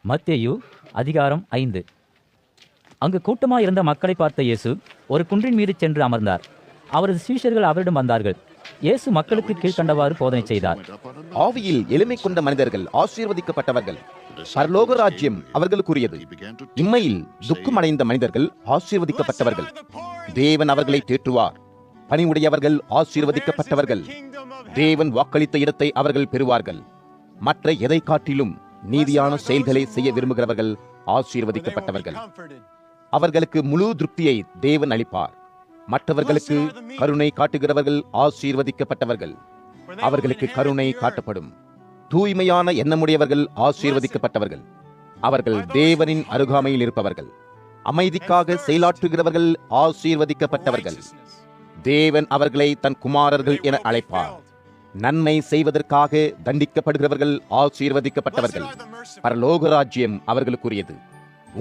மத்தேயு அதிகாரம் 5. அங்கு கூட்டமாயிருந்த மக்களை பார்த்த இயேசு ஒரு குன்றின் மீது சென்று அமர்ந்தார். அவரது சீஷர்கள் அவரிடம் வந்தார்கள். இயேசு மக்களுக்கு கீழ்க்கண்டவாறு போதனை செய்தார். ஆவியில் எளிமை கொண்ட மனிதர்கள் ஆசீர்வதிக்கப்பட்டவர்கள், பரலோக ராஜ்யம் அவர்களுக்குரியது. இம்மையில் துக்கமடைந்த மனிதர்கள் ஆசீர்வதிக்கப்பட்டவர்கள், தேவன் அவர்களை தேற்றுவார். பணிவுடையவர்கள் ஆசீர்வதிக்கப்பட்டவர்கள், தேவன் வாக்களித்த இடத்தை அவர்கள் பெறுவார்கள். மற்ற எதை காட்டிலும் நீதியான செயல்களை செய்ய விரும்புகிறவர்கள் ஆசீர்வதிக்கப்பட்டவர்கள். அவர்களுக்கு முழு திருப்தியை தேவன் அளிப்பார். மற்றவர்களுக்கு கருணை காட்டுகிறவர்கள் ஆசீர்வதிக்கப்பட்டவர்கள், அவர்களுக்கு கருணை காட்டப்படும். தூய்மையான எண்ணமுடையவர்கள் ஆசீர்வதிக்கப்பட்டவர்கள், அவர்கள் தேவனின் அருகாமையில் இருப்பவர்கள். அமைதிக்காக செயலாற்றுகிறவர்கள் ஆசீர்வதிக்கப்பட்டவர்கள், தேவன் அவர்களை தன் குமாரர்கள் என அழைப்பார். நன்மை செய்வதற்காக தண்டிக்கப்படுகிறவர்கள் ஆசீர்வதிக்கப்பட்டவர்கள், பரலோக ராஜ்யம் அவர்களுக்குரியது.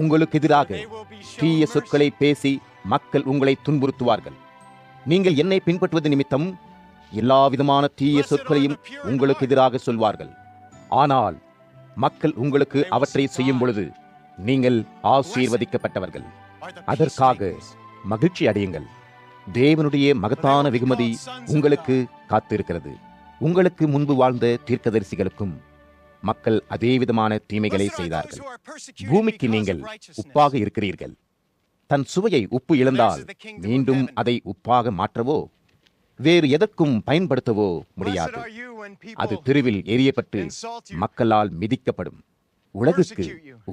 உங்களுக்கு எதிராக தீய சொற்களை பேசி மக்கள் உங்களை துன்புறுத்துவார்கள். நீங்கள் என்னை பின்பற்றுவது நிமித்தம் எல்லா விதமான தீய சொற்களையும் உங்களுக்கு எதிராக சொல்வார்கள். ஆனால் மக்கள் உங்களுக்கு அவற்றை செய்யும் பொழுது நீங்கள் ஆசீர்வதிக்கப்பட்டவர்கள். அதற்காக மகிழ்ச்சி அடையுங்கள். தேவனுடைய மகத்தான வெகுமதி உங்களுக்கு காத்திருக்கிறது. உங்களுக்கு முன்பு வாழ்ந்த தீர்க்கதரிசிகளுக்கும் மக்கள் அதே விதமான தீமைகளை செய்தார்கள். பூமிக்கு நீங்கள் உப்பாக இருக்கிறீர்கள். தன் சுவையை உப்பு இழந்தால் மீண்டும் அதை உப்பாக மாற்றவோ வேறு எதற்கும் பயன்படுத்தவோ முடியாது. அது தெருவில் எரியப்பட்டு மக்களால் மிதிக்கப்படும். உலகுக்கு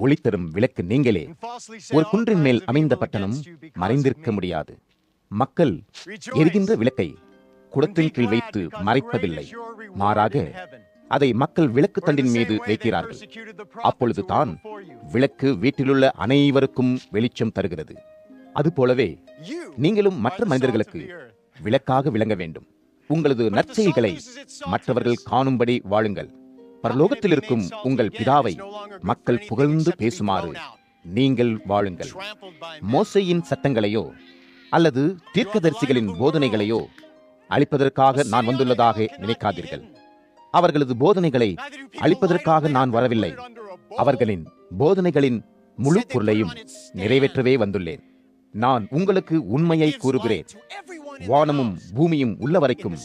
ஒளி தரும் விளக்கு நீங்களே. ஒரு குன்றின் மேல் அமைந்த பட்டணம் மறைந்திருக்க முடியாது. மக்கள் எரிகின்ற விளக்கை குடத்தின் கீழ் வைத்து மறைப்பதில்லை, மாறாக அதை மக்கள் விளக்கு தண்டின் மீது வைக்கிறார்கள். அப்பொழுது தான் விளக்கு வீட்டிலுள்ள அனைவருக்கும் வெளிச்சம் தருகிறது. அதுபோலவே நீங்களும் மற்ற மனிதர்களுக்கு விளக்காக விளங்க வேண்டும். உங்களது நற்செயல்களை மற்றவர்கள் காணும்படி வாழுங்கள். பரலோகத்தில் இருக்கும் உங்கள் பிதாவை மக்கள் புகழ்ந்து பேசுமாறு நீங்கள் வாழுங்கள். மோசேயின் சட்டங்களையோ அல்லது தீர்க்கதரிசிகளின் போதனைகளையோ அளிப்பதற்காக நான் வந்துள்ளதாக நினைக்காதீர்கள். அவர்களது போதனைகளை அளிப்பதற்காக நான் வரவில்லை. அவர்களின் போதனைகளின் முழு பொருளையும் நிறைவேற்றவே வந்துள்ளேன். நான் உங்களுக்கு உண்மையை கூறுகிறேன். வானமும் பூமியும் உள்ள வரைக்கும்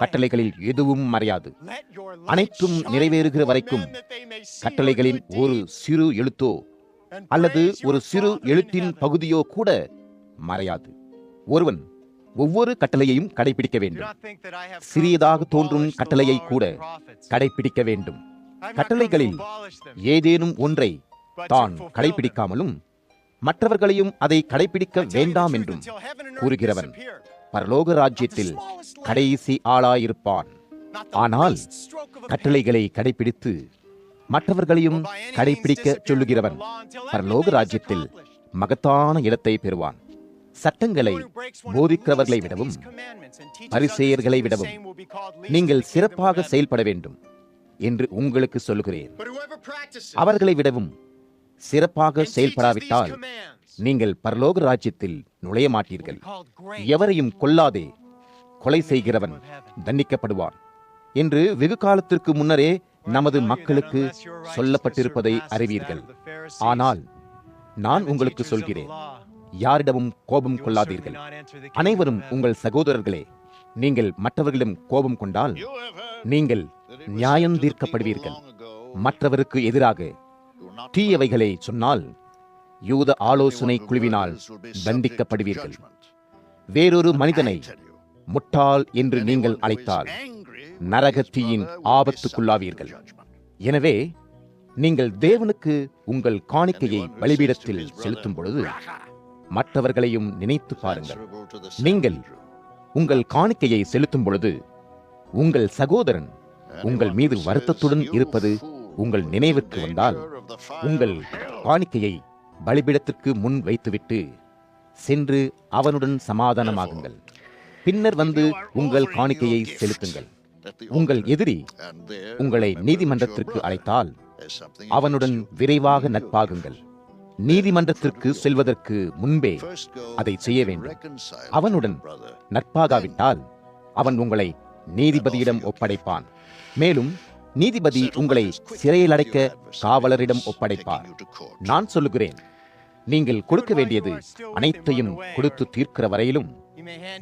கட்டளைகளில் எதுவும் மறையாது. அனைத்தும் நிறைவேறுகிற வரைக்கும் கட்டளைகளின் ஒரு சிறு எழுத்தோ அல்லது ஒரு சிறு எழுத்தின் பகுதியோ கூட மறையாது. ஒருவன் ஒவ்வொரு கட்டளையையும் கடைபிடிக்க வேண்டும். சிறியதாக தோன்றும் கட்டளையை கூட கடைபிடிக்க வேண்டும். கட்டளைகளில் ஏதேனும் ஒன்றை தான் கடைபிடிக்காமலும் மற்றவர்களையும் அதை கடைபிடிக்க வேண்டாம் என்றும் கூறுகிறவன் பரலோக ராஜ்யத்தில் கடைசி ஆளாயிருப்பான். ஆனால் கட்டளைகளை கடைபிடித்து மற்றவர்களையும் கடைபிடிக்க சொல்லுகிறவன் பரலோக ராஜ்யத்தில் மகத்தான இடத்தை பெறுவான். சட்டங்களை போதிக்கிறவர்களை விடவும் பரிசேயர்களை விடவும் நீங்கள் சிறப்பாக செயல்பட வேண்டும் என்று உங்களுக்கு சொல்லுகிறேன். அவர்களை விடவும் சிறப்பாக செயல்படாவிட்டால் நீங்கள் பரலோக ராஜ்யத்தில் நுழைய மாட்டீர்கள். எவரையும் கொல்லாதே, கொலை செய்கிறவன் தண்டிக்கப்படுவான் என்று வெகு காலத்திற்கு முன்னரே நமது மக்களுக்கு சொல்லப்பட்டிருப்பதை அறிவீர்கள். ஆனால் நான் உங்களுக்கு சொல்கிறேன், யாரிடமும் கோபம் கொள்ளாதீர்கள். அனைவரும் உங்கள் சகோதரர்களே. நீங்கள் மற்றவர்களிடம் கோபம் கொண்டால் நீங்கள் நியாயம் தீர்க்கப்படுவீர்கள். மற்றவருக்கு எதிராக தீயவைகளை சொன்னால் யூத ஆலோசனை குழுவினால் தண்டிக்கப்படுவீர்கள். வேறொரு மனிதனை முட்டாள் என்று நீங்கள் அழைத்தால் நரக தீயின் ஆபத்துக்குள்ளாவீர்கள். எனவே நீங்கள் தேவனுக்கு உங்கள் காணிக்கையை பலிபீடத்தில் செலுத்தும் பொழுது மற்றவர்களையும் நினைத்து பாருங்கள். நீங்கள் உங்கள் காணிக்கையை செலுத்தும் பொழுது உங்கள் சகோதரன் உங்கள் மீது வருத்தத்துடன் இருப்பது உங்கள் நினைவிற்கு வந்தால் உங்கள் காணிக்கையை பலிபீடத்திற்கு முன் வைத்துவிட்டு சென்று அவனுடன் சமாதானமாகுங்கள். பின்னர் வந்து உங்கள் காணிக்கையை செலுத்துங்கள். உங்கள் எதிரி உங்களை நீதிமன்றத்திற்கு அழைத்தால் அவனுடன் விரைவாக நட்பாகுங்கள். நீதிமன்றத்திற்கு செல்வதற்கு முன்பே அதை செய்ய வேண்டும். அவனுடன் நட்பாகாவிட்டால் அவன் உங்களை நீதிபதியிடம் ஒப்படைப்பான். மேலும் நீதிபதி உங்களை சிறையில் அடைக்க காவலரிடம் ஒப்படைப்பார். நான் சொல்லுகிறேன், நீங்கள் கொடுக்க வேண்டியது அனைத்தையும் கொடுத்து தீர்க்கிற வரையிலும்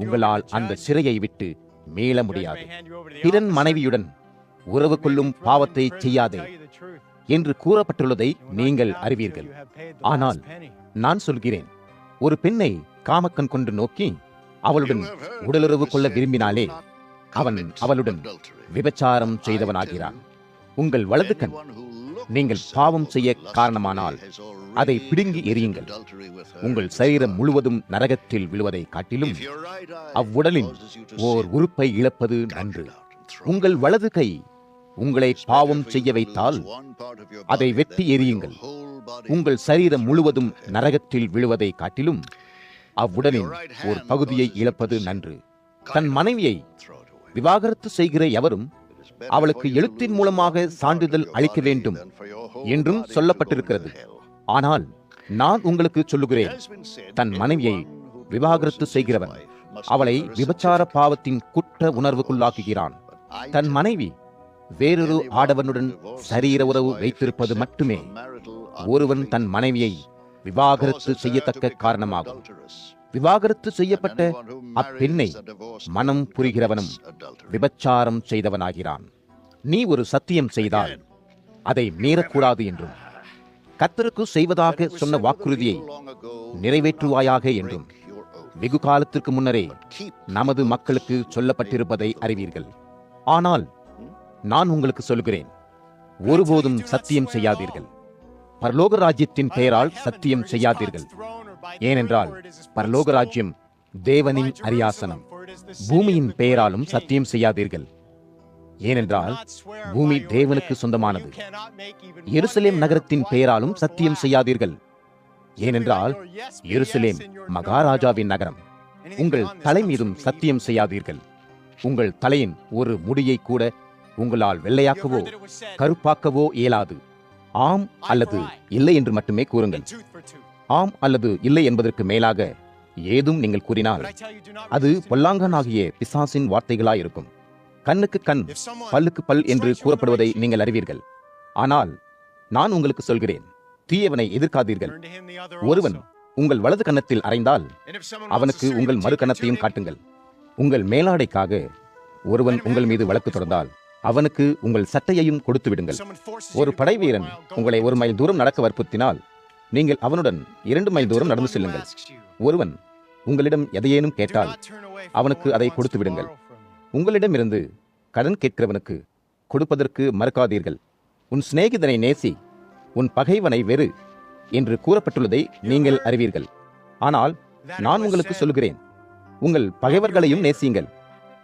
உங்களால் அந்த சிறையை விட்டு மீள முடியாது. பிறன் மனைவியுடன் உறவு கொள்ளும் பாவத்தை செய்யாதே என்று கூறப்பட்டுள்ளதை நீங்கள் அறிவீர்கள். ஆனால் நான் சொல்கிறேன், ஒரு பெண்ணை காமக்கண் கொண்டு நோக்கி அவளுடன் உடலுறவு கொள்ள விரும்பினாலே அவன் அவளுடன் விபச்சாரம் செய்தவனாகிறான். உங்கள் வலது கண் நீங்கள் பாவம் செய்ய காரணமானால் அதை பிடுங்கி எறியுங்கள். உங்கள் சரீரம் முழுவதும் நரகத்தில் விழுவதை காட்டிலும் அவ்வுடலின் ஓர் உறுப்பை இழப்பது நன்று. உங்கள் வலது கை உங்களை பாவம் செய்ய வைத்தால் அதை வெட்டி எறியுங்கள். உங்கள் சரீரம் முழுவதும் நரகத்தில் விழுவதை காட்டிலும் அவ்வுடலின் ஒரு பகுதியை இழப்பது நன்று. தன் மனைவியை விவாகரத்து செய்கிற எவரும் அவளுக்கு எழுத்தின் மூலமாக சான்றிதழ் அளிக்க வேண்டும் என்றும் சொல்லப்பட்டிருக்கிறது. ஆனால் நான் உங்களுக்கு சொல்லுகிறேன், தன் மனைவியை விவாகரத்து செய்கிறவன் அவளை விபச்சார பாவத்தின் குற்ற உணர்வுக்குள்ளாக்குகிறான். தன் மனைவி வேறொரு ஆடவனுடன் சரீர உறவு வைத்திருப்பது மட்டுமே ஒருவன் தன் மனைவியை விவாகரத்து செய்யத்தக்க காரணமாகும். விவாகரத்து செய்யப்பட்ட அப்பெண்ணை மனம் புரிகிறவனும் விபச்சாரம் செய்தவனாகிறான். நீ ஒரு சத்தியம் செய்தால் அதை மீறக்கூடாது என்றும், கர்த்தருக்கு செய்வதாக சொன்ன வாக்குறுதியை நிறைவேற்றுவாயாக என்றும் வெகு காலத்திற்கு முன்னரே நமது மக்களுக்கு சொல்லப்பட்டிருப்பதை அறிவீர்கள். ஆனால் நான் உங்களுக்கு சொல்கிறேன், ஒருபோதும் சத்தியம் செய்யாதீர்கள். பரலோக ராஜ்யத்தின் பெயரால் சத்தியம் செய்யாதீர்கள். ஏனென்றால் பரலோக ராஜ்யம் தேவனின் அரியாசனம். பூமியின் பெயராலும் சத்தியம் செய்யாதீர்கள். ஏனென்றால் பூமி தேவனுக்கு சொந்தமானது. எருசலேம் நகரத்தின் பெயராலும் சத்தியம் செய்யாதீர்கள். ஏனென்றால் எருசலேம் மகாராஜாவின் நகரம். உங்கள் தலை மீதும் சத்தியம் செய்யாதீர்கள். உங்கள் தலையின் ஒரு முடியை கூட உங்களால் வெள்ளையாக்கவோ கருப்பாக்கவோ இயலாது. ஆம் அல்லது இல்லை என்று மட்டுமே கூறுங்கள். ஆம் அல்லது இல்லை என்பதற்கு மேலாக ஏதும் நீங்கள் கூறினால் அது பொல்லாங்கனாகிய பிசாசின் வார்த்தைகளாயிருக்கும். கண்ணுக்கு கண் பல்லுக்கு பல் என்று கூறப்படுவதை நீங்கள் அறிவீர்கள். ஆனால் நான் உங்களுக்கு சொல்கிறேன், தீயவனை எதிர்க்காதீர்கள். ஒருவன் உங்கள் வலது கன்னத்தில் அறைந்தால் அவனுக்கு உங்கள் மறு கன்னத்தையும் காட்டுங்கள். உங்கள் மேலாடைக்காக ஒருவன் உங்கள் மீது வழக்கு தொடர்ந்தால் அவனுக்கு உங்கள் சட்டையையும் கொடுத்து விடுங்கள். ஒரு படை வீரன் உங்களை 1 மைல் தூரம் நடக்க வற்புறுத்தினால் நீங்கள் அவனுடன் 2 மைல் தூரம் நடந்து செல்லுங்கள். ஒருவன் உங்களிடம் எதையேனும் கேட்டால் அவனுக்கு அதை கொடுத்து விடுங்கள். உங்களிடமிருந்து கடன் கேட்கிறவனுக்கு கொடுப்பதற்கு மறுக்காதீர்கள். உன் சிநேகிதனை நேசி, உன் பகைவனை வெறு என்று கூறப்பட்டுள்ளதை நீங்கள் அறிவீர்கள். ஆனால் நான் உங்களுக்கு சொல்கிறேன், உங்கள் பகைவர்களையும் நேசியுங்கள்.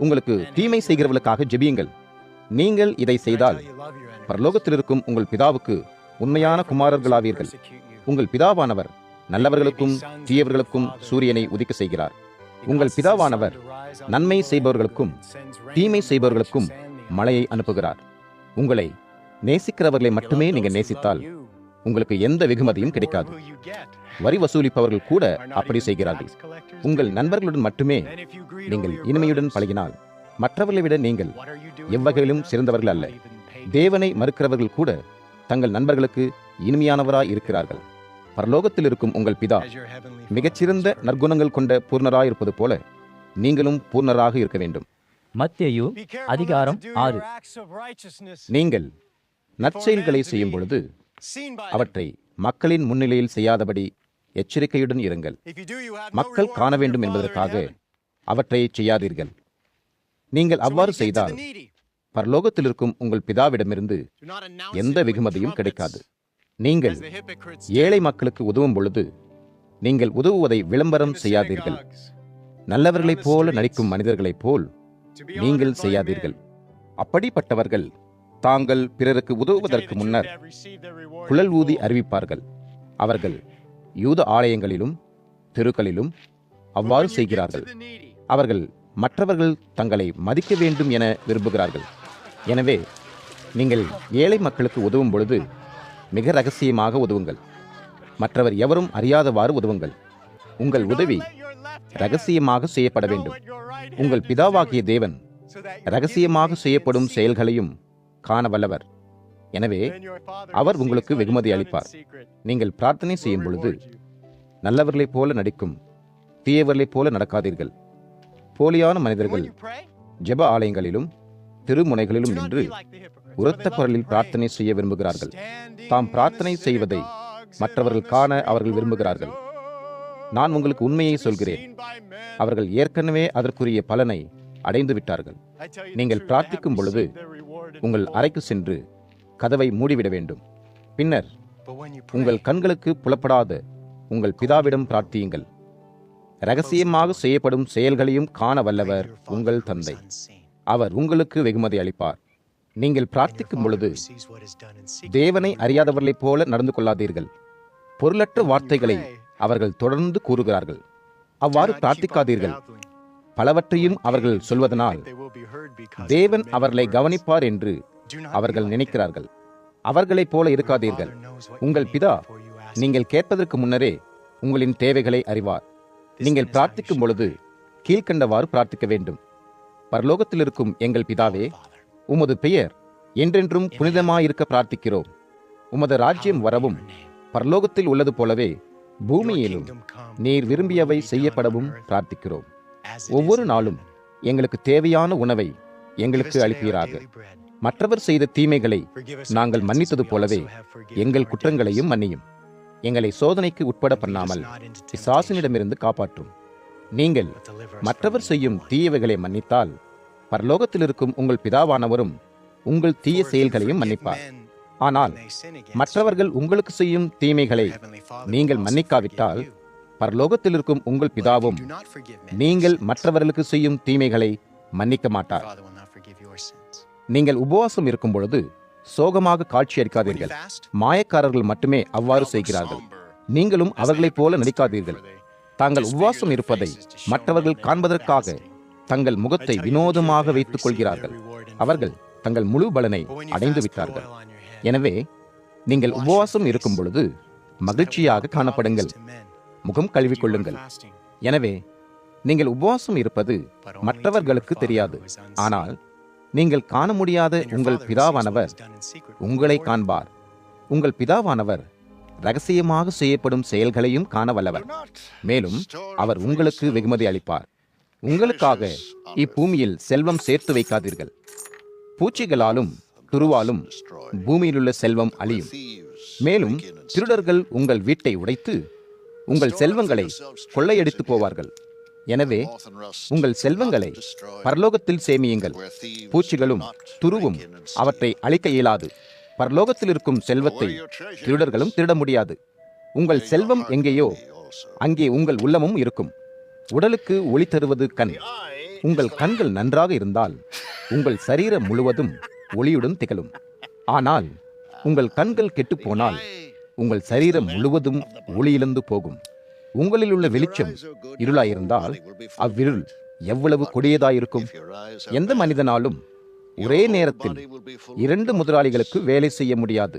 உங்களுக்கு தீமை செய்கிறவர்களுக்காக ஜெபியுங்கள். நீங்கள் இதை செய்தால் பரலோகத்தில் இருக்கும் உங்கள் பிதாவுக்கு உண்மையான குமாரர்களாவீர்கள். உங்கள் பிதாவானவர் நல்லவர்களுக்கும் தீயவர்களுக்கும் சூரியனை உதிக்க செய்கிறார். உங்கள் பிதாவானவர் நன்மை செய்பவர்களுக்கும் தீமை செய்பவர்களுக்கும் மழையை அனுப்புகிறார். உங்களை நேசிக்கிறவர்களை மட்டுமே நீங்கள் நேசித்தால் உங்களுக்கு எந்த வெகுமதியும் கிடைக்காது. வரி வசூலிப்பவர்கள் கூட அப்படி செய்கிறார்கள். உங்கள் நண்பர்களுடன் மட்டுமே நீங்கள் இனிமையுடன் பழகினால் மற்றவர்களை விட நீங்கள் எவ்வகையிலும் சிறந்தவர்கள் அல்ல. தேவனை மறுக்கிறவர்கள் கூட தங்கள் நண்பர்களுக்கு இனிமையானவராய் இருக்கிறார்கள். பரலோகத்தில் இருக்கும் உங்கள் பிதா மிகச்சிறந்த நற்குணங்கள் கொண்ட பூர்ணராயிருப்பது போல நீங்களும் பூர்ணராக இருக்க வேண்டும். மத்தேயு அதிகாரம் 6. நீங்கள் நற்செயல்களை செய்யும் பொழுது அவற்றை மக்களின் முன்னிலையில் செய்யாதபடி எச்சரிக்கையுடன் இருங்கள். மக்கள் காண வேண்டும் என்பதற்காக அவற்றை செய்யாதீர்கள். நீங்கள் அவ்வாறு செய்தால் பரலோகத்தில் இருக்கும் உங்கள் பிதாவிடமிருந்து எந்த வெகுமதியும் கிடைக்காது. நீங்கள் ஏழை மக்களுக்கு உதவும் பொழுது நீங்கள் உதவுவதை விளம்பரம் செய்யாதீர்கள். நல்லவர்களைப் போல நடிக்கும் மனிதர்களைப் போல் நீங்கள் செய்யாதீர்கள். அப்படிப்பட்டவர்கள் தாங்கள் பிறருக்கு உதவுவதற்கு முன்னர் குழல் ஊதி அறிவிப்பார்கள். அவர்கள் யூத ஆலயங்களிலும் தெருக்களிலும் அவ்வாறு செய்கிறார்கள். அவர்கள் மற்றவர்கள் தங்களை மதிக்க வேண்டும் என விரும்புகிறார்கள். எனவே நீங்கள் ஏழை மக்களுக்கு உதவும் பொழுது மிக ரகசியமாக உதவுங்கள். மற்றவர் எவரும் அறியாதவாறு உதவுங்கள். உங்கள் உதவி ரகசியமாக செய்யப்பட வேண்டும். உங்கள் பிதாவாகிய தேவன் ரகசியமாக செய்யப்படும் செயல்களையும் காண வல்லவர். எனவே அவர் உங்களுக்கு வெகுமதி அளிப்பார். நீங்கள் பிரார்த்தனை செய்யும் பொழுது நல்லவர்களைப் போல நடிக்கும் தீயவர்களைப் போல நடக்காதீர்கள். போலியான மனிதர்கள் ஜெப ஆலயங்களிலும் திருமுனைகளிலும் நின்று உரத்த குரலில் பிரார்த்தனை செய்ய விரும்புகிறார்கள். தாம் பிரார்த்தனை செய்வதை மற்றவர்கள் காண அவர்கள் விரும்புகிறார்கள். நான் உங்களுக்கு உண்மையை சொல்கிறேன், அவர்கள் ஏற்கனவே அதற்குரிய பலனை அடைந்து விட்டார்கள். நீங்கள் பிரார்த்திக்கும் பொழுது உங்கள் அறைக்கு சென்று கதவை மூடிவிட வேண்டும். பின்னர் உங்கள் கண்களுக்கு புலப்படாத உங்கள் பிதாவிடம் பிரார்த்தியுங்கள். இரகசியமாக செய்யப்படும் செயல்களையும் காண வல்லவர் உங்கள் தந்தை. அவர் உங்களுக்கு வெகுமதி அளிப்பார். நீங்கள் பிரார்த்திக்கும் பொழுது தேவனை அறியாதவர்களைப் போல நடந்து கொள்ளாதீர்கள். பொருளற்ற வார்த்தைகளை அவர்கள் தொடர்ந்து கூறுகிறார்கள். அவ்வாறு பிரார்த்திக்காதீர்கள். பலவற்றையும் அவர்கள் சொல்வதனால் தேவன் அவர்களை கவனிப்பார் என்று அவர்கள் நினைக்கிறார்கள். அவர்களைப் போல இருக்காதீர்கள். உங்கள் பிதா நீங்கள் கேட்பதற்கு முன்னரே உங்களின் தேவைகளை அறிவார். நீங்கள் பிரார்த்திக்கும் பொழுது கீழ்க்கண்டவாறு பிரார்த்திக்க வேண்டும். பரலோகத்தில் இருக்கும் எங்கள் பிதாவே, உமது பெயர் என்றென்றும் புனிதமாயிருக்க பிரார்த்திக்கிறோம். உமது ராஜ்யம் வரவும், பரலோகத்தில் உள்ளது போலவே பூமியிலும் நீர் விரும்பியவை செய்யப்படவும் பிரார்த்திக்கிறோம். ஒவ்வொரு நாளும் எங்களுக்கு தேவையான உணவை எங்களுக்கு அளிப்பீராக. மற்றவர் செய்த தீமைகளை நாங்கள் மன்னித்தது போலவே எங்கள் குற்றங்களையும் மன்னியும். எங்களை சோதனைக்கு உட்பட பண்ணாமல் பிசாசினிடமிருந்து காப்பாற்றும். நீங்கள் மற்றவர் செய்யும் தீயவைகளை மன்னித்தால் பரலோகத்தில் இருக்கும் உங்கள் பிதாவானவரும் உங்கள் தீய செயல்களையும் மன்னிப்பார். ஆனால் மற்றவர்கள் உங்களுக்கு செய்யும் தீமைகளை நீங்கள் மன்னிக்காவிட்டால் பரலோகத்தில் இருக்கும் உங்கள் பிதாவும் நீங்கள் மற்றவர்களுக்கு செய்யும் தீமைகளை மன்னிக்க மாட்டார். நீங்கள் உபவாசம் இருக்கும் பொழுது சோகமாக காட்சி அளிக்காதீர்கள். மாயக்காரர்கள் மட்டுமே அவ்வாறு செய்கிறார்கள். நீங்களும் அவர்களைப் போல நடிக்காதீர்கள். தாங்கள் உபவாசம் இருப்பதை மற்றவர்கள் காண்பதற்காக தங்கள் முகத்தை வினோதமாக வைத்துக் கொள்கிறார்கள். அவர்கள் தங்கள் முழு பலனை அடைந்து விட்டார்கள். எனவே நீங்கள் உபவாசம் இருக்கும் பொழுது மகிழ்ச்சியாக காணப்படுங்கள். முகம் கழுவிக்கொள்ளுங்கள். எனவே நீங்கள் உபவாசம் இருப்பது மற்றவர்களுக்கு தெரியாது. ஆனால் நீங்கள் காண முடியாத உங்கள் பிதாவானவர் உங்களை காண்பார். உங்கள் பிதாவானவர் இரகசியமாக செய்யப்படும் செயல்களையும் காண வல்லவர். மேலும் அவர் உங்களுக்கு வெகுமதி அளிப்பார். உங்களுக்காக இப்பூமியில் செல்வம் சேர்த்து வைக்காதீர்கள். பூச்சிகளாலும் துருவாலும் பூமியிலுள்ள செல்வம் அழியும். மேலும் திருடர்கள் உங்கள் வீட்டை உடைத்து உங்கள் செல்வங்களை கொள்ளையடித்து போவார்கள். எனவே உங்கள் செல்வங்களை பரலோகத்தில் சேமியுங்கள். பூச்சிகளும் துருவும் அவற்றை அழிக்க இயலாது. பரலோகத்தில் இருக்கும் செல்வத்தை திருடர்களும் திருட முடியாது. உங்கள் செல்வம் எங்கேயோ அங்கே உங்கள் உள்ளமும் இருக்கும். உடலுக்கு ஒளி தருவது கண். உங்கள் கண்கள் நன்றாக இருந்தால் உங்கள் சரீரம் முழுவதும் ஒளியுடன் திகழும். ஆனால் உங்கள் கண்கள் கெட்டுப்போனால் உங்கள் சரீரம் முழுவதும் ஒளியிழந்து போகும். உங்களில் உள்ள வெளிச்சம் இருளாயிருந்தால் அவ்விருள் எவ்வளவு கொடியதாயிருக்கும். எந்த மனிதனாலும் ஒரே நேரத்தில் 2 முதலாளிகளுக்கு வேலை செய்ய முடியாது.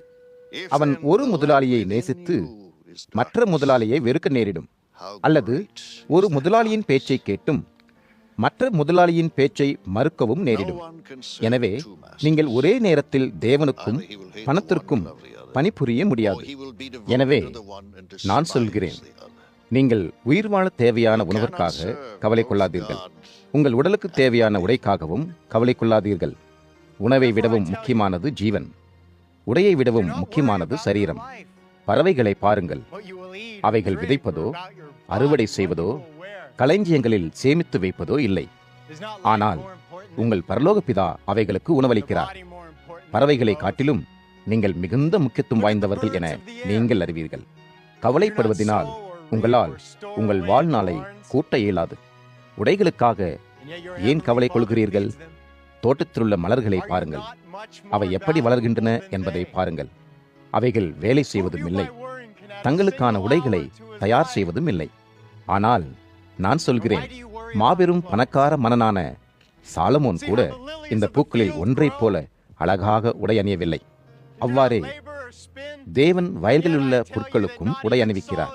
அவன் ஒரு முதலாளியை நேசித்து மற்ற முதலாளியை வெறுக்க நேரிடும். அல்லது ஒரு முதலாளியின் பேச்சை கேட்டும் மற்ற முதலாளியின் பேச்சை மறுக்கவும் நேரிடும். எனவே நீங்கள் ஒரே நேரத்தில் தேவனுக்கும் பணத்திற்கும் பணிபுரிய முடியாது. எனவே நான் சொல்கிறேன், நீங்கள் உயிர் வாழ தேவையான உணவிற்காக கவலை கொள்ளாதீர்கள். உங்கள் உடலுக்கு தேவையான உடைக்காகவும் கவலை கொள்ளாதீர்கள். உணவை விடவும் முக்கியமானது ஜீவன். உடையை விடவும் முக்கியமானது சரீரம். பறவைகளை பாருங்கள். அவைகள் விதைப்பதோ அறுவடை செய்வதோ களஞ்சியங்களில் சேமித்து வைப்பதோ இல்லை. ஆனால் உங்கள் பரலோக பிதா அவைகளுக்கு உணவளிக்கிறார். பறவைகளை காட்டிலும் நீங்கள் மிகுந்த முக்கியத்துவம் வாய்ந்தவர்கள் என நீங்கள் அறிவீர்கள். கவலைப்படுவதனால் உங்களால் உங்கள் வாழ்நாளை கூட்ட இயலாது. உடைகளுக்காக ஏன் கவலை கொள்கிறீர்கள்? தோட்டத்திலுள்ள மலர்களை பாருங்கள். அவை எப்படி வளர்கின்றன என்பதை பாருங்கள். அவைகள் வேலை செய்வதும் இல்லை, தங்களுக்கான உடைகளை தயார் செய்வதும் இல்லை. ஆனால் நான் சொல்கிறேன், மாபெரும் பணக்கார மன்னனான சாலமோன் கூட இந்த பூக்களில் ஒன்றைப் போல அழகாக உடை அணியவில்லை. அவ்வாறே தேவன் வயல்களில் உள்ள புற்களுக்கும் உடை அணிவிக்கிறார்.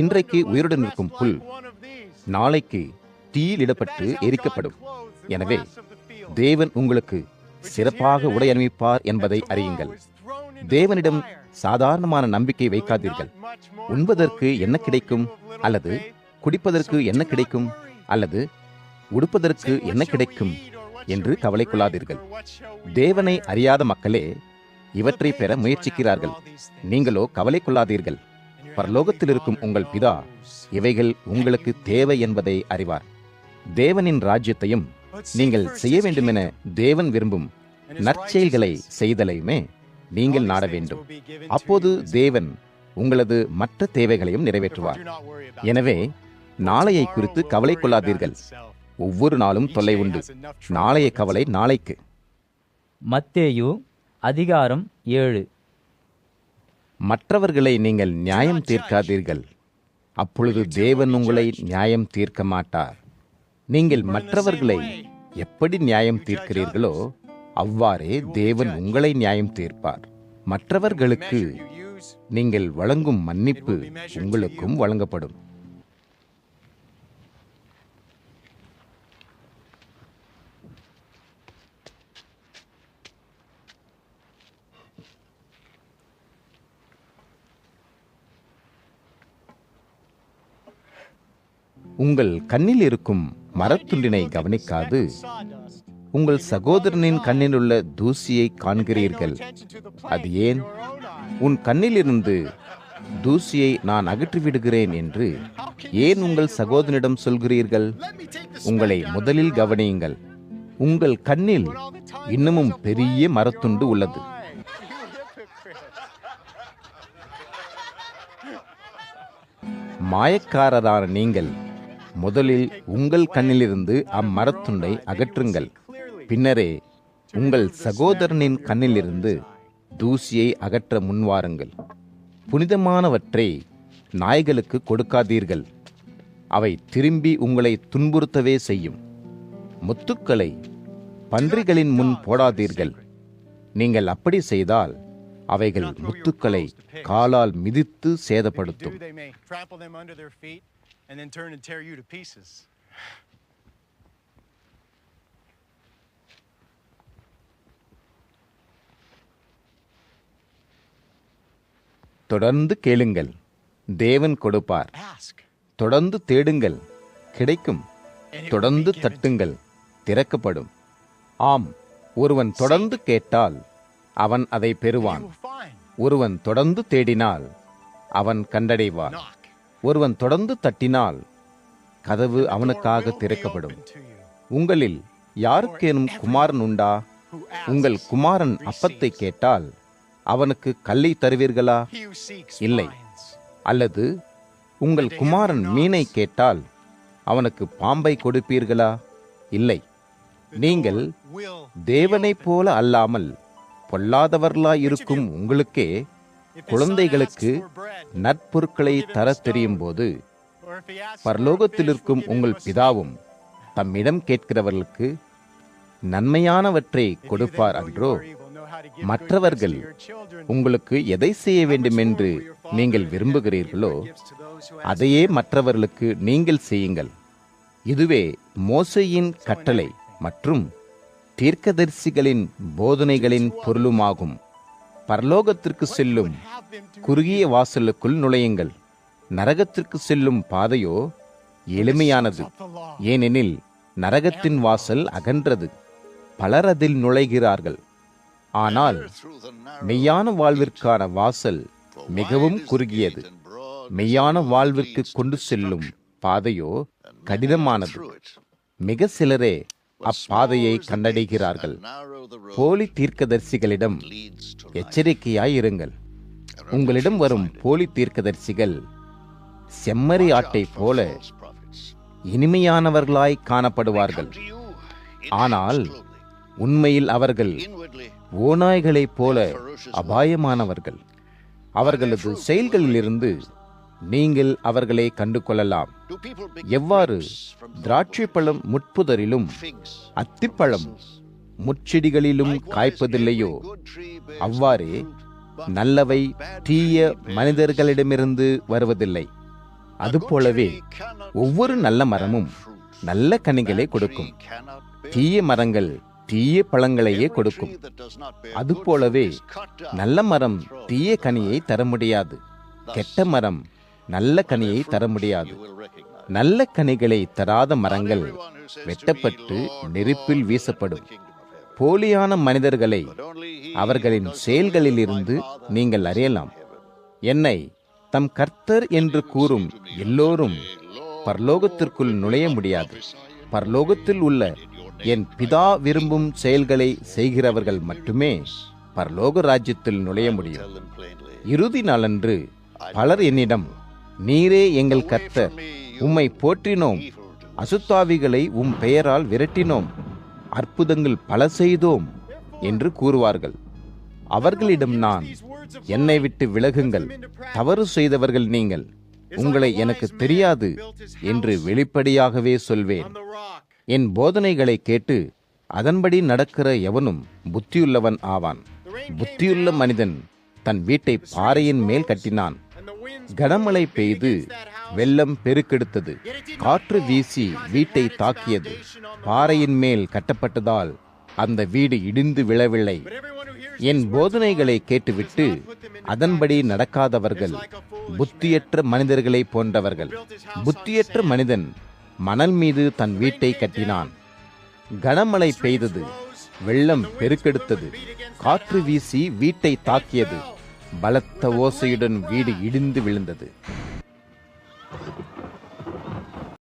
இன்றைக்கு உயிருடன் இருக்கும் புல் நாளைக்கு தீயில் இடப்பட்டு எரிக்கப்படும். எனவே தேவன் உங்களுக்கு சிறப்பாக உடை அணிவிப்பார் என்பதை அறியுங்கள். தேவனிடம் சாதாரணமான நம்பிக்கை வைக்காதீர்கள். உண்பதற்கு என்ன கிடைக்கும், அல்லது குடிப்பதற்கு என்ன கிடைக்கும், அல்லது உடுப்பதற்கு என்ன கிடைக்கும் என்று கவலை கொள்ளாதீர்கள். தேவனை அறியாத மக்களே இவற்றை பெற முயற்சிக்கிறார்கள். நீங்களோ கவலை கொள்ளாதீர்கள். பரலோகத்தில் இருக்கும் உங்கள் பிதா இவைகள் உங்களுக்கு தேவை என்பதை அறிவார். தேவனின் ராஜ்யத்தையும் நீங்கள் செய்ய வேண்டுமென தேவன் விரும்பும் நற்செயல்களை செய்தலையுமே நீங்கள் நாட வேண்டும். அப்போது தேவன் உங்களது மற்ற தேவைகளையும் நிறைவேற்றுவார். எனவே நாளையை குறித்து கவலை கொள்ளாதீர்கள். ஒவ்வொரு நாளும் தொல்லை உண்டு. நாளைய கவலை நாளைக்கு. மத்தேயு அதிகாரம் 7. மற்றவர்களை நீங்கள் நியாயம் தீர்க்காதீர்கள், அப்பொழுது தேவன் உங்களை நியாயம் தீர்க்க மாட்டார். நீங்கள் மற்றவர்களை எப்படி நியாயம் தீர்க்கிறீர்களோ அவ்வாறே தேவன் உங்களை நியாயம் தீர்ப்பார். மற்றவர்களுக்கு நீங்கள் வழங்கும் மன்னிப்பு உங்களுக்கும் வழங்கப்படும். உங்கள் கண்ணில் இருக்கும் மரத்துண்டினை கவனிக்காது உங்கள் சகோதரனின் கண்ணிலுள்ள தூசியை காண்கிறீர்கள். அது ஏன்? உன் கண்ணிலிருந்து தூசியை நான் அகற்றிவிடுகிறேன் என்று ஏன் உங்கள் சகோதரனிடம் சொல்கிறீர்கள்? உங்களை முதலில் கவனியுங்கள். உங்கள் கண்ணில் இன்னமும் பெரிய மரத்துண்டு உள்ளது. மாயக்காரரான நீங்கள் முதலில் உங்கள் கண்ணிலிருந்து அம்மரத்துண்டை அகற்றுங்கள். பின்னரே உங்கள் சகோதரனின் கண்ணிலிருந்து தூசியை அகற்ற முன்வாருங்கள். புனிதமானவற்றை நாய்களுக்கு கொடுக்காதீர்கள், அவை திரும்பி உங்களை துன்புறுத்தவே செய்யும். முத்துக்களை பன்றிகளின் முன் போடாதீர்கள். நீங்கள் அப்படி செய்தால் அவைகள் முத்துக்களை காலால் மிதித்து சேதப்படுத்தும். தொடர்ந்து கேளுங்கள், தேவன் கொடுப்பார். தொடர்ந்து தேடுங்கள், கிடைக்கும். தொடர்ந்து தட்டுங்கள், திறக்கப்படும். ஆம், ஒருவன் தொடர்ந்து கேட்டால் அவன் அதை பெறுவான். ஒருவன் தொடர்ந்து தேடினால் அவன் கண்டடைவான். ஒருவன் தொடர்ந்து தட்டினால் கதவு அவனுக்காக திறக்கப்படும். உங்களில் யாருக்கேனும் குமாரன் உண்டா? உங்கள் குமாரன் அப்பத்தை கேட்டால் அவனுக்கு கல்லை தருவீர்களா? இல்லை. அல்லது உங்கள் குமாரன் மீனை கேட்டால் அவனுக்கு பாம்பை கொடுப்பீர்களா? இல்லை. நீங்கள் தேவனைப் போல அல்லாமல் பொல்லாதவர்களாய் இருக்கும் உங்களுக்கே குழந்தைகளுக்கு நற்பொருட்களை தர தெரியும் போது பரலோகத்திலிருக்கும் உங்கள் பிதாவும் தம்மிடம் கேட்கிறவர்களுக்கு நன்மையானவற்றை கொடுப்பார் அன்றோ? மற்றவர்கள் உங்களுக்கு எதை செய்ய வேண்டுமென்று நீங்கள் விரும்புகிறீர்களோ அதையே மற்றவர்களுக்கு நீங்கள் செய்யுங்கள். இதுவே மோசேயின் கட்டளை மற்றும் தீர்க்கதரிசிகளின் போதனைகளின் பொருளுமாகும். பரலோகத்திற்கு செல்லும் குறுகிய வாசலுக்குள் நுழையுங்கள். நரகத்திற்கு செல்லும் பாதையோ எளிமையானது, ஏனெனில் நரகத்தின் வாசல் அகன்றது, பலர் அதில் நுழைகிறார்கள். ஆனால் மெய்யான வாழ்விற்கான வாசல் மிகவும் குறுகியது. மெய்யான வாழ்விற்கு கொண்டு செல்லும் பாதையோ கடினமானது, மிக சிலரே அப்பாதையை கண்டடைகிறார்கள். போலி தீர்க்கதரிசிகளிடம் எச்சரிக்கையாயிருங்கள். உங்களிடம் வரும் போலி தீர்க்கதரிசிகள் செம்மறி ஆட்டை போல இனிமையானவர்களாய் காணப்படுவார்கள். ஆனால் உண்மையில் அவர்கள் ஓநாய்களைப் போல அபாயமானவர்கள். அவர்களது செயல்களிலிருந்து நீங்கள் அவர்களை கண்டு கொள்ளலாம். எவ்வாறு திராட்சை பழம் முட்புதரிலும் அத்திப்பழம் முட்செடிகளிலும் காய்ப்பதில்லையோ அவ்வாறே நல்லவை தீய மனிதர்களிடமிருந்து வருவதில்லை. அதுபோலவே ஒவ்வொரு நல்ல மரமும் நல்ல கனிகளை கொடுக்கும். தீய மரங்கள் தீய பழங்களையே கொடுக்கும். அதுபோலவே நல்ல மரம் தீய கனியை தர முடியாது, கெட்ட மரம் நல்ல கனியை தர முடியாது. நல்ல கனிகளை தராத மரங்கள் வெட்டப்பட்டு நெருப்பில் வீசப்படும். போலியான மனிதர்களை அவர்களின் செயல்களிலிருந்து நீங்கள் அறியலாம். என்னை தம் கர்த்தர் என்று கூறும் எல்லோரும் பரலோகத்திற்குள் நுழைய முடியாது. பரலோகத்தில் உள்ள என் பிதா விரும்பும் செயல்களை செய்கிறவர்கள் மட்டுமே பரலோக ராஜ்யத்தில் நுழைய முடியும். இறுதி நாளன்று பலர் என்னிடம், நீரே எங்கள் கர்த்தர், உம்மை போற்றினோம், அசுத்தாவிகளை உம் பெயரால் விரட்டினோம், அற்புதங்கள் பல செய்தோம் என்று கூறுவார்கள். அவர்களிடம் நான், என்னை விட்டு விலகுங்கள், தவறு செய்தவர்கள் நீங்கள், உங்களை எனக்கு தெரியாது என்று வெளிப்படையாகவே சொல்வேன். என் போதனைகளை கேட்டு அதன்படி நடக்கிற எவனும் புத்தியுள்ளவன் ஆவான். புத்தியுள்ள மனிதன் தன் வீட்டை பாறையின் மேல் கட்டினான். கனமழை பெய்து வெள்ளம் பெருக்கெடுத்தது, காற்று வீசி வீட்டை தாக்கியது. பாறையின் மேல் கட்டப்பட்டதால் அந்த வீடு இடிந்து விழவில்லை. என் போதனைகளை கேட்டுவிட்டு அதன்படி நடக்காதவர்கள் புத்தியற்ற மனிதர்களை போன்றவர்கள். புத்தியற்ற மனிதன் மணல் மீது தன் வீட்டை கட்டினான். கனமழை பெய்தது, வெள்ளம் பெருக்கெடுத்தது, காற்று வீசி வீட்டை தாக்கியது, பலத்த ஓசையுடன் வீடு இடிந்து விழுந்தது.